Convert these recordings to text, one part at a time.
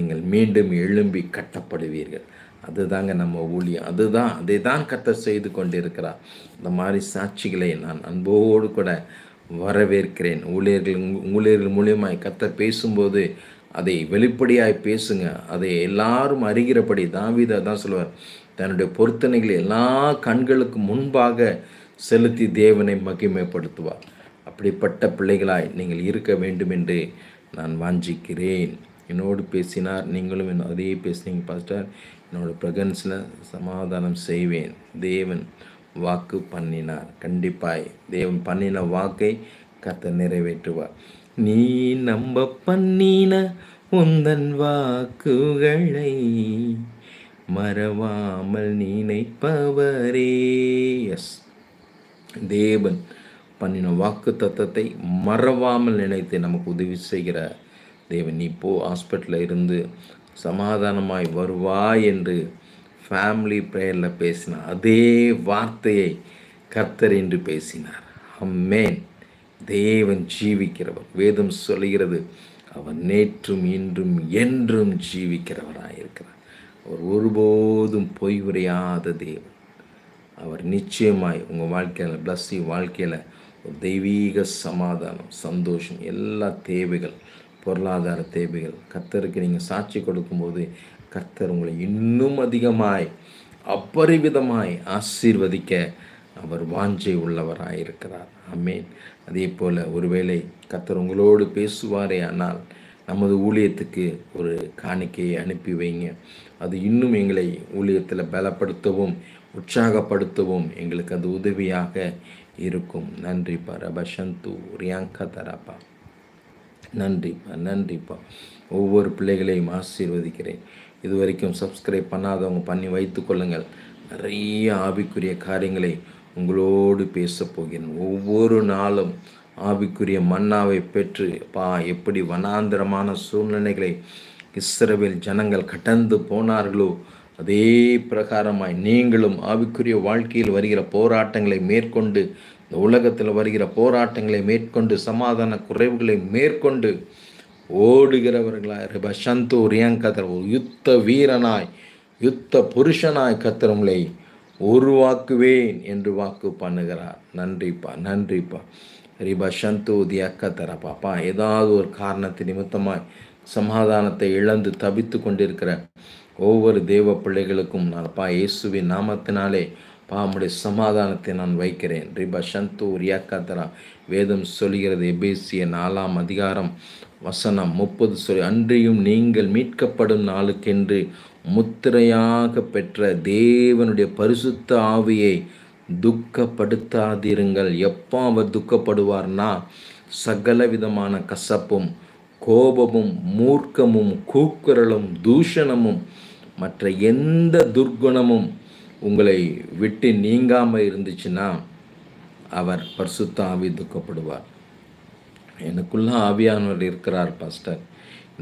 நீங்கள் மீண்டும் எழும்பி கட்டப்படுவீர்கள். அதுதாங்க நம்ம ஊழியம். அதை தான் கர்த்தர் செய்து கொண்டிருக்கிறார். இந்த மாதிரி சாட்சிகளை நான் அன்போடு கூட வரவேற்கிறேன். ஊழியர்கள் மூலியமாய் கர்த்தர் பேசும்போது அதை வெளிப்படையாய் பேசுங்க. அதை எல்லாரும் அறிகிறபடி தாவீது அதான் சொல்லுவார், தன்னுடைய பொருத்தனைகளை எல்லா கண்களுக்கு முன்பாக செலுத்தி தேவனை மகிமைப்படுத்துவார். அப்படிப்பட்ட பிள்ளைகளாய் நீங்கள் இருக்க வேண்டும் என்று நான் வாஞ்சிக்கிறேன். என்னோடு பேசினார், நீங்களும் அதே பேசுனீங்க பாஸ்டர். என்னோட பிரகன்ஸில் சமாதானம் செய்வேன். தேவன் வாக்கு பண்ணினார். கண்டிப்பாய் தேவன் பண்ணின வாக்கை கர்த்தர் நிறைவேற்றுவார். நீ நம்ப பண்ணின உந்தன் வாக்குகளை மறவாமல் நினைப்பவரே. எஸ், தேவன் பண்ணின வாக்கு தத்தத்தை மறவாமல் நினைத்து நமக்கு உதவி செய்கிற தேவன். நீ போ, ஹாஸ்பிட்டலில் இருந்து சமாதானமாய் வருவாய் என்று ஃபேமிலி ப்ரேயரில் பேசினார். அதே வார்த்தையை கர்த்தர் என்று பேசினார். ஆமென். தேவன் ஜீவிக்கிறவர். வேதம் சொல்கிறது, அவர் நேற்றும் இன்றும் என்றும் ஜீவிக்கிறவராயிருக்கிறார். அவர் ஒருபோதும் பொய் உரையாத தேவன். அவர் நிச்சயமாய் உங்கள் வாழ்க்கையில் பிளஸ்ஸி வாழ்க்கையில் ஒரு தெய்வீக சமாதானம், சந்தோஷம், எல்லா தேவைகள், பொருளாதார தேவைகள் கர்த்தருக்கு நீங்கள் சாட்சி கொடுக்கும்போது கர்த்தர் உங்களை இன்னும் அதிகமாய் அப்பரிவிதமாய் ஆசீர்வதிக்க அவர் வாஞ்சை உள்ளவராயிருக்கிறார். ஆமென். அதே போல் ஒருவேளை கர்த்தர் உங்களோடு பேசுவாரே ஆனால் நமது ஊழியத்துக்கு ஒரு காணிக்கையை அனுப்பி வைங்க. அது இன்னும் எங்களை ஊழியத்தில் பலப்படுத்தவும் உற்சாகப்படுத்தவும் எங்களுக்கு அது உதவியாக இருக்கும். நன்றிப்பா ரபசந்து ரியாங்கா தராப்பா. நன்றிப்பா. ஒவ்வொரு பிள்ளைகளையும் ஆசீர்வதிக்கிறேன். இதுவரைக்கும் சப்ஸ்கிரைப் பண்ணாதவங்க பண்ணி வைத்து கொள்ளுங்கள். நிறைய ஆவிக்குரிய காரியங்களை உங்களோடு பேசப் போகிறேன். ஒவ்வொரு நாளும் ஆவிக்குரிய மன்னாவை பெற்று எப்படி வனாந்திரமான சூழ்நிலைகளை இஸ்ரவேல் ஜனங்கள் கடந்து போனார்களோ அதே பிரகாரமாய் நீங்களும் ஆவிக்குரிய வாழ்க்கையில் வருகிற போராட்டங்களை மேற்கொண்டு, இந்த உலகத்தில் வருகிற போராட்டங்களை மேற்கொண்டு, சமாதான குறைவுகளை மேற்கொண்டு ஓடுகிறவர்களாய் ரபசந்து ரியாங்கதர் ஒரு யுத்த வீரனாய், யுத்த புருஷனாய் கர்த்தர் உங்களை உருவாக்குவேன் என்று வாக்கு பண்ணுகிறார். நன்றிப்பா. ரிபசந்து தியக்கத்தரா பாப்பா. ஏதாவது ஒரு காரணத்தின் நிமித்தமாய் சமாதானத்தை இழந்து தவித்து கொண்டிருக்கிற ஒவ்வொரு தேவ பிள்ளைகளுக்கும் நான் இயேசுவின் நாமத்தினாலே உம்முடைய சமாதானத்தை நான் வைக்கிறேன். ரிபசந்து ரியாக்கத்தரா. வேதம் சொல்கிறது, எபேசியர் 4ஆம் அதிகாரம் வசனம் 30 சொல்லி, அன்றியும் நீங்கள் மீட்கப்படும் நாளுக்கென்று முத்திரையாக பெற்ற தேவனுடைய பரிசுத்த ஆவியை துக்கப்படுத்தாதிருங்கள். எப்போ அவர் துக்கப்படுவார்னா, சகல விதமான கசப்பும், கோபமும், மூர்க்கமும், கூக்குரலும், தூஷணமும், மற்ற எந்த துர்குணமும் உங்களை விட்டு நீங்காமல் இருந்துச்சுன்னா அவர் பரிசுத்த ஆவி துக்கப்படுவார். எனக்குள்ள ஆவியானவர் இருக்கிறார் பாஸ்டர்.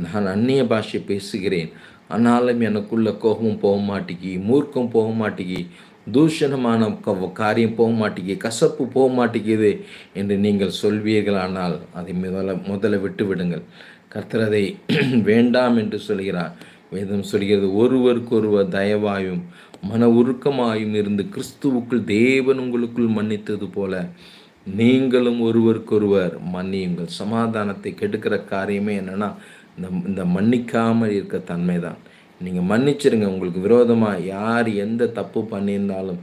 நான் அந்நிய பாஷை பேசுகிறேன், ஆனாலும் எனக்குள்ள கோபம் போக மாட்டேங்கி, மூர்க்கம் போக மாட்டேங்கி, தூஷணமான காரியம் போக மாட்டேங்கி, கசப்பு போக மாட்டேங்குது என்று நீங்கள் சொல்வீர்களானால் அதை முதல்ல விட்டு விடுங்கள். கர்த்தர் அதை வேண்டாம் என்று சொல்கிறார். வேதம் சொல்கிறது, ஒருவருக்கொருவர் தயவாயும் மன உருக்கமாயும் இருந்து கிறிஸ்துவுக்குள் தேவன் உங்களுக்குள் மன்னித்தது போல நீங்களும் ஒருவருக்கொருவர் மன்னியுங்கள். சமாதானத்தை கெடுக்கிற காரியமே என்னென்னா இந்த மன்னிக்காமல் இருக்க தன்மை தான். நீங்கள் மன்னிச்சிருங்க. உங்களுக்கு விரோதமாக யார் எந்த தப்பு பண்ணியிருந்தாலும்,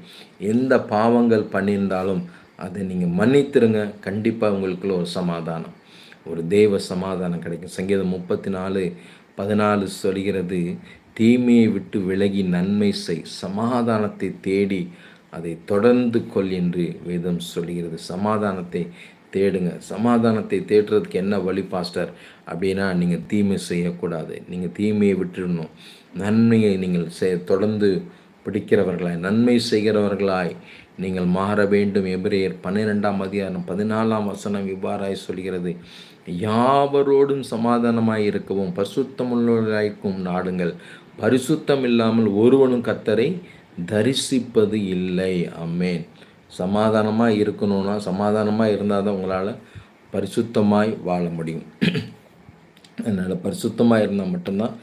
எந்த பாவங்கள் பண்ணியிருந்தாலும் அதை நீங்கள் மன்னித்திருங்க. கண்டிப்பாக உங்களுக்குள்ள ஒரு சமாதானம், ஒரு தேவ சமாதானம் கிடைக்கும். சங்கீதம் 34:14 சொல்கிறது, தீமையை விட்டு விலகி நன்மை செய், சமாதானத்தை தேடி அதை தொடர்ந்து கொள் என்று வேதம் சொல்கிறது. சமாதானத்தை தேடுங்க. சமாதானத்தை தேடுறதுக்கு என்ன வழி பாஸ்டர் அப்படின்னா, நீங்கள் தீமை செய்யக்கூடாது. நீங்கள் தீமையை விட்டுடணும். நன்மையை நீங்கள் தொடர்ந்து பிடிக்கிறவர்களாய், நன்மை செய்கிறவர்களாய் நீங்கள் மாற வேண்டும். எபிரேயர் 12ஆம் அதிகாரம் 14ஆம் வசனம் இவ்வாறாய் சொல்கிறது, யாவரோடும் சமாதானமாய் இருக்கவும் பரிசுத்தமுள்ளவர்களாய்க்கும் நாடுங்கள், பரிசுத்தம் இல்லாமல் ஒருவனும் கர்த்தரை தரிசிப்பது இல்லை. ஆமென். சமாதானமாக இருக்கணும்னா, சமாதானமாக இருந்தால் தான் உங்களால் பரிசுத்தமாய் வாழ முடியும். அதனால் பரிசுத்தமாக இருந்தால் மட்டும்தான்